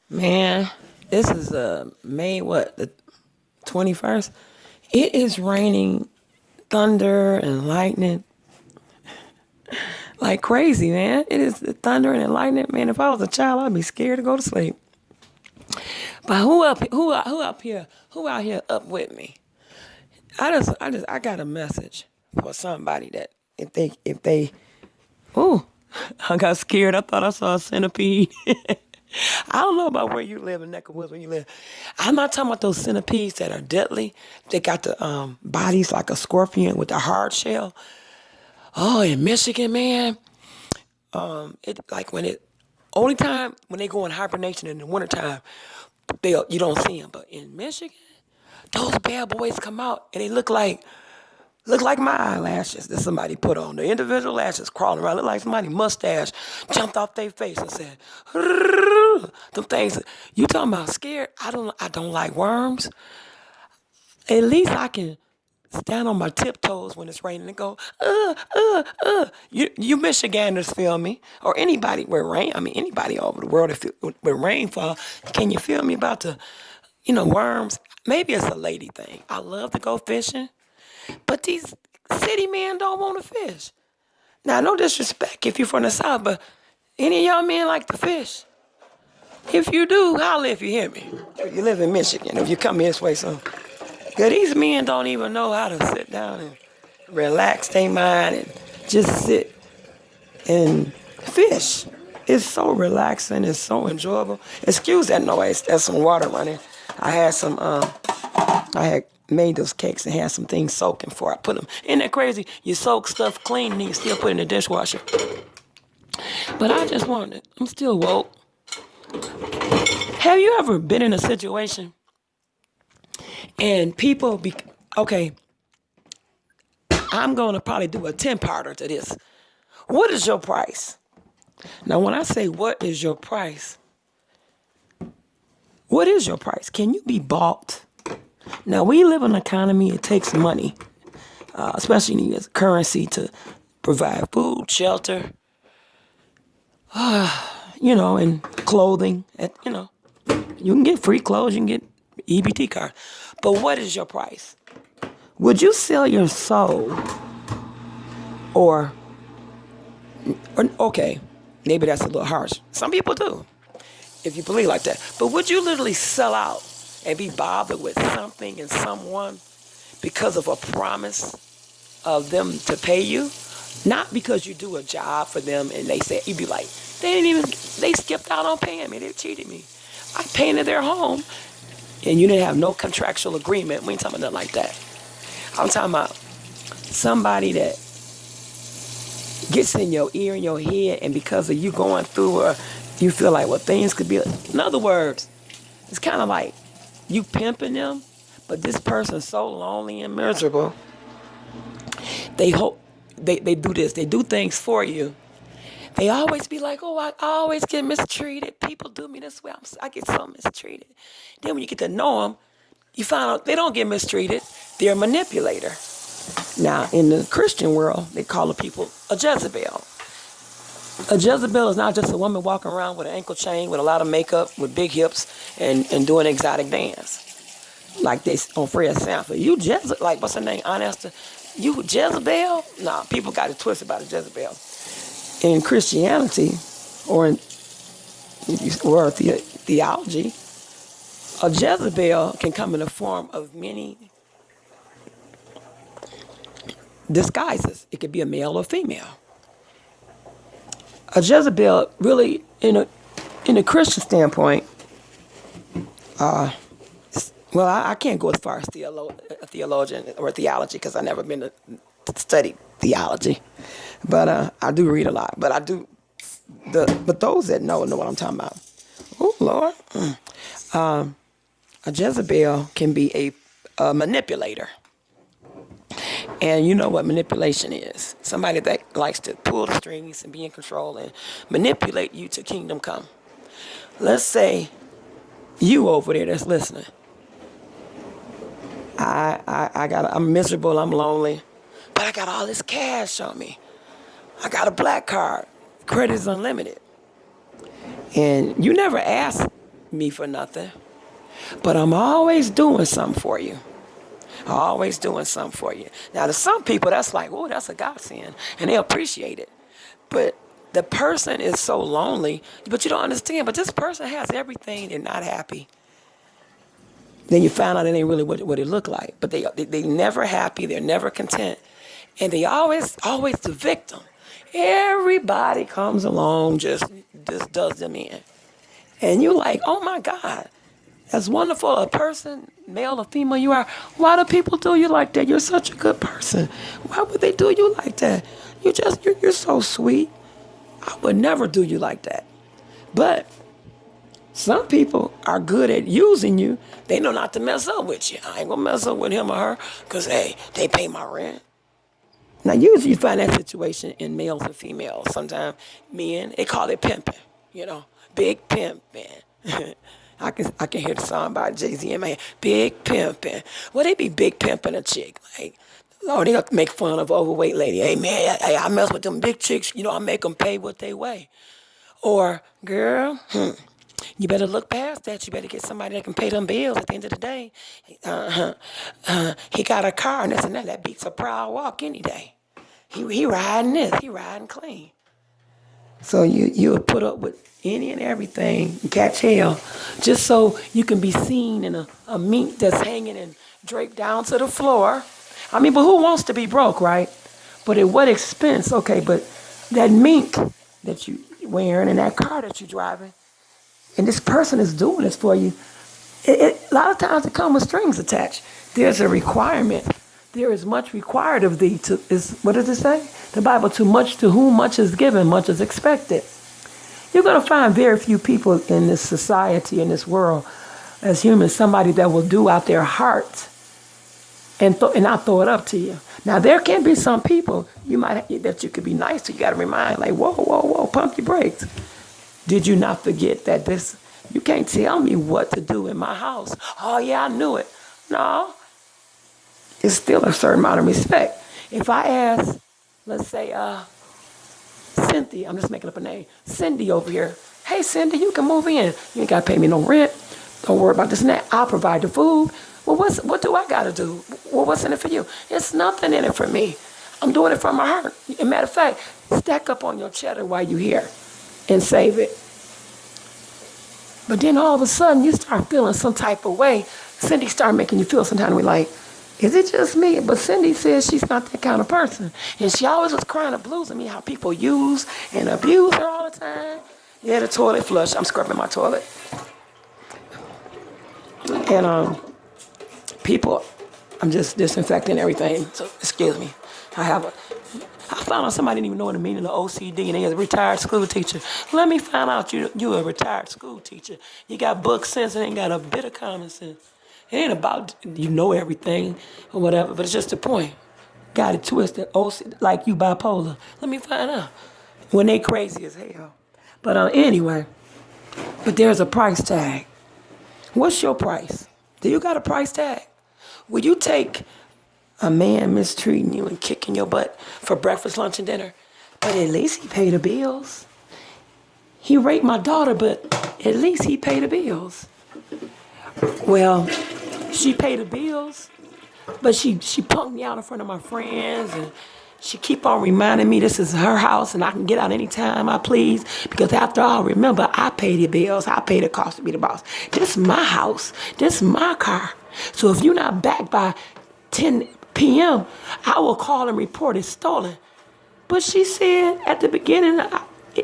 Man, this is May what, the 21st? It is raining thunder and lightning like crazy, man. It is the thunder and lightning, man. If I was a child, I'd be scared to go to sleep. But who up here? Who out here up with me? I got a message for somebody that if they ooh, I got scared. I thought I saw a centipede. I don't know about where you live in neck of woods where you live. I'm not talking about those centipedes that are deadly. They got the bodies like a scorpion with a hard shell. Oh, in Michigan, man, it like when it only time when they go in hibernation in the wintertime, you don't see them. But in Michigan, those bad boys come out and they look like my eyelashes that somebody put on. The individual lashes crawling around, look like somebody's mustache jumped off their face and said, them things. You talking about scared? I don't like worms. At least I can stand on my tiptoes when it's raining and go, You Michiganders feel me? Or anybody where rain, I mean anybody all over the world, if where rainfall, can you feel me about worms? Maybe it's a lady thing. I love to go fishing. But these city men don't want to fish. Now, no disrespect if you're from the South, but any of y'all men like to fish? If you do, holler if you hear me. If you live in Michigan, if you come this way, so. Cause these men don't even know how to sit down and relax their mind and just sit and fish. It's so relaxing. It's so enjoyable. Excuse that noise. There's some water running. I had some. I had made those cakes and had some things soaking before I put them. Isn't that crazy? You soak stuff clean and you still put it in the dishwasher. But I just wanted. I'm still woke. Have you ever been in a situation and people be okay? I'm gonna probably do a 10-parter to this. What is your price? Now, when I say what is your price, what is your price? Can you be bought? Now, we live in an economy, it takes money, especially as currency to provide food, shelter, and clothing. You can get free clothes, you can get EBT cards. But what is your price? Would you sell your soul? Or okay, maybe that's a little harsh. Some people do, if you believe like that. But would you literally sell out and be bothered with something and someone because of a promise of them to pay you? Not because you do a job for them and they say, you'd be like, they skipped out on paying me. They cheated me. I painted their home and you didn't have no contractual agreement. We ain't talking about nothing like that. I'm talking about somebody that gets in your ear and your head, and because of you going through or you feel like, well, things could be. In other words, it's kind of like you pimping them, but this person's so lonely and miserable. They hope they do this. They do things for you. They always be like, oh, I always get mistreated. People do me this way. I get so mistreated. Then when you get to know them, you find out they don't get mistreated. They're a manipulator. Now, in the Christian world, they call the people a Jezebel. A Jezebel is not just a woman walking around with an ankle chain, with a lot of makeup, with big hips, and doing exotic dance. Like they on Fred Sanford. You Jezebel, like what's her name? Aunt Esther. You Jezebel? Nah, people got it twisted about a Jezebel. In Christianity, or in theology, a Jezebel can come in the form of many disguises. It could be a male or female. A Jezebel, really, in a Christian standpoint, I can't go as far as a theologian or theology because I've never been to study theology, but I do read a lot. But but those that know what I'm talking about. Oh Lord, a Jezebel can be a manipulator. And you know what manipulation is. Somebody that likes to pull the strings and be in control and manipulate you to kingdom come. Let's say you over there that's listening. I'm miserable, I'm lonely, but I got all this cash on me. I got a black card. Credit is unlimited. And you never asked me for nothing, but I'm always doing something for you. Always doing something for you. Now, to some people, that's like, oh, that's a godsend, and they appreciate it. But the person is so lonely, but you don't understand. But this person has everything. They're not happy. Then you find out it ain't really what it looked like. But they never happy. They're never content, and they always the victim. Everybody comes along, just does them in, and you're like, oh my God. As wonderful a person, male or female you are, why do people do you like that? You're such a good person. Why would they do you like that? You're so sweet. I would never do you like that. But some people are good at using you. They know not to mess up with you. I ain't gonna mess up with him or her because, hey, they pay my rent. Now, usually you find that situation in males and females. Sometimes men, they call it pimping, big pimping. I can hear the song by Jay-Z and man, big pimping. Well, they be big pimping a chick. Like, oh, they got to make fun of overweight lady. Hey, man, I mess with them big chicks. I make them pay what they weigh. Or, girl, you better look past that. You better get somebody that can pay them bills at the end of the day. He got a car and this and that. That beats a proud walk any day. He riding this. He riding clean. So you would put up with any and everything and catch hell just so you can be seen in a mink that's hanging and draped down to the floor. I mean, but who wants to be broke, right? But at what expense? Okay, but that mink that you wearing and that car that you're driving, and this person is doing this for you, a lot of times it comes with strings attached. There's a requirement. There is much required of thee. What does it say? The Bible, to whom much is given, much is expected. You're going to find very few people in this society, in this world, as humans, somebody that will do out their heart and not throw it up to you. Now, there can be some people that you could be nice to. You got to remind, like, whoa, pump your brakes. Did you not forget that you can't tell me what to do in my house? Oh, yeah, I knew it. No. It's still a certain amount of respect. If I ask, let's say, Cynthia, I'm just making up a name, Cindy over here. Hey, Cindy, you can move in. You ain't got to pay me no rent. Don't worry about this and that. I'll provide the food. Well, what do I got to do? Well, what's in it for you? It's nothing in it for me. I'm doing it from my heart. As a matter of fact, stack up on your cheddar while you're here and save it. But then all of a sudden, you start feeling some type of way. Cindy start making you feel some kind of way like, is it just me? But Cindy says she's not that kind of person. And she always was crying the blues at me, how people use and abuse her all the time. Yeah, the toilet flush. I'm scrubbing my toilet. And people, I'm just disinfecting everything. So, excuse me. I found out somebody didn't even know the meaning of OCD, and they a retired school teacher. Let me find out you a retired school teacher. You got book sense and ain't got a bit of common sense. It ain't about you know everything or whatever, but it's just the point. Got it twisted, like you bipolar. Let me find out. When they crazy as hell. But anyway, but there's a price tag. What's your price? Do you got a price tag? Will you take a man mistreating you and kicking your butt for breakfast, lunch, and dinner? But at least he paid the bills. He raped my daughter, but at least he paid the bills. Well, she paid the bills, but she punked me out in front of my friends, and she keep on reminding me this is her house and I can get out anytime I please, because after all, remember, I pay the bills. I pay the cost to be the boss. This is my house. This is my car. So if you're not back by 10 p.m., I will call and report it stolen. But she said at the beginning,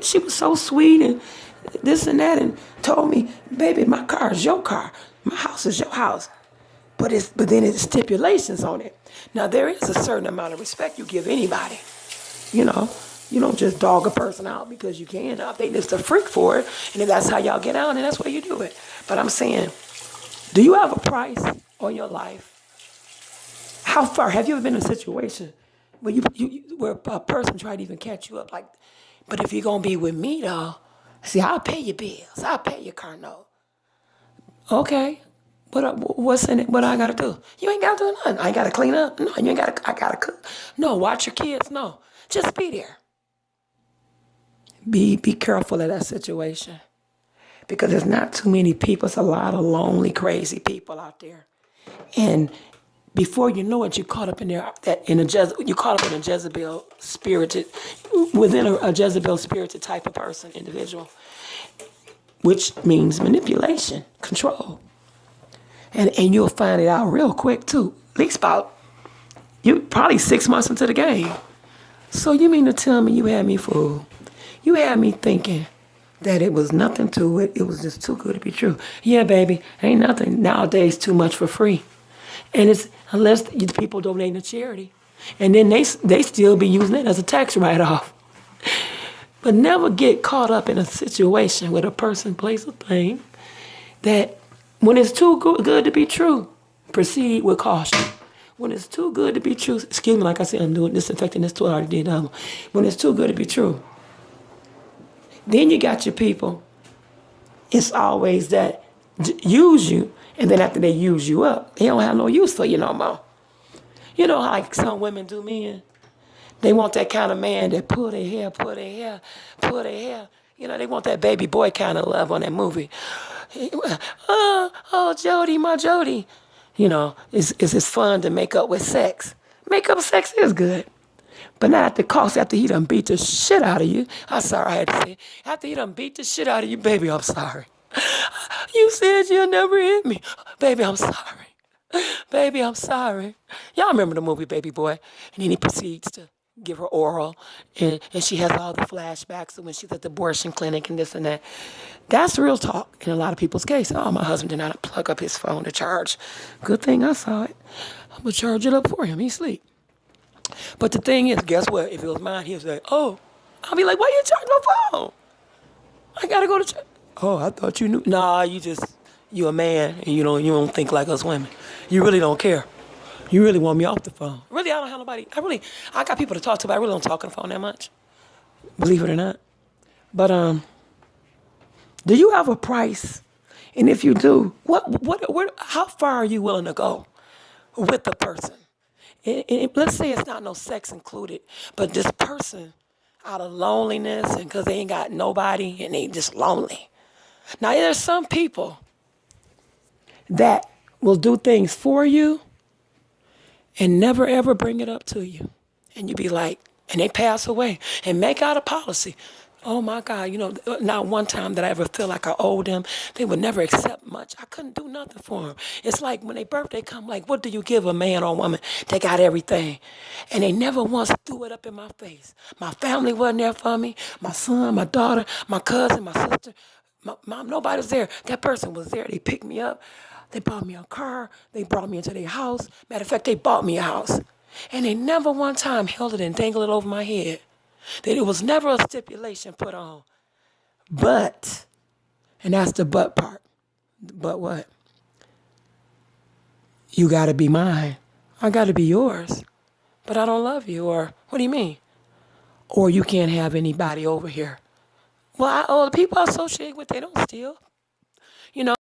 she was so sweet and this and that, and told me, baby, my car is your car. My house is your house. But then it's stipulations on it. Now, there is a certain amount of respect you give anybody. You don't just dog a person out because you can. They just a freak for it. And if that's how y'all get out, then that's why you do it. But I'm saying, do you have a price on your life? How far? Have you ever been in a situation where where a person tried to even catch you up? Like, but if you're going to be with me, though, see, I'll pay your bills. I'll pay your car note. Okay. What's in it? What I gotta do? You ain't gotta do nothing. I ain't gotta clean up. No, you ain't gotta. I gotta cook. No, watch your kids. No, just be there. Be careful of that situation. Because there's not too many people. It's a lot of lonely, crazy people out there. And before you know it, you're caught up in there. You caught up in a Jezebel spirited, within a Jezebel spirited type of person, individual, which means manipulation, control, and you'll find it out real quick too. At least about you probably 6 months into the game. So you mean to tell me you had me fooled? You had me thinking that it was nothing to it. It was just too good to be true. Yeah, baby, ain't nothing nowadays too much for free. And it's unless people donate to charity. And then they still be using it as a tax write-off. But never get caught up in a situation where a person plays a thing that when it's too good to be true, proceed with caution. When it's too good to be true, excuse me, like I said, I'm doing disinfecting this toilet, I already did. When it's too good to be true, then you got your people. It's always that use you, and then after they use you up, they don't have no use for you no more. You know how like some women do men? They want that kind of man that pull their hair. You know, they want that baby boy kind of love on that movie. Oh, Jody, my Jody. You know, it's fun to make up with sex. Make up sex is good. But not at the cost after he done beat the shit out of you. I'm sorry I had to say it. After he done beat the shit out of you, baby, I'm sorry. You said you'll never hit me. Baby, I'm sorry. Baby, I'm sorry. Y'all remember the movie Baby Boy? And then he proceeds to give her oral. And she has all the flashbacks of when she's at the abortion clinic and this and that. That's real talk in a lot of people's case. Oh, my husband did not plug up his phone to charge. Good thing I saw it. I'm going to charge it up for him. He's asleep. But the thing is, guess what? If it was mine, he was like, oh. I'll be like, why you charge my phone? I got to go to church. Oh, I thought you knew. Nah, you a man, and you don't think like us women. You really don't care. You really want me off the phone. Really, I don't have nobody. I got people to talk to, but I really don't talk on the phone that much. Believe it or not. But do you have a price? And if you do, how far are you willing to go with the person? And let's say it's not no sex included, but this person out of loneliness and because they ain't got nobody and they just lonely. Now, there's some people that will do things for you and never, ever bring it up to you. And you be like, and they pass away and make out a policy. Oh, my God, not one time that I ever feel like I owed them. They would never accept much. I couldn't do nothing for them. It's like when their birthday come, like, what do you give a man or woman? They got everything. And they never once threw it up in my face. My family wasn't there for me. My son, my daughter, my cousin, my sister. My mom, nobody was there. That person was there. They picked me up. They bought me a car. They brought me into their house. Matter of fact, they bought me a house. And they never one time held it and dangled it over my head. That it was never a stipulation put on. But, and that's the but part. But what? You got to be mine. I got to be yours. But I don't love you. Or, what do you mean? Or you can't have anybody over here. Well, the people I associate with, they don't steal. You know.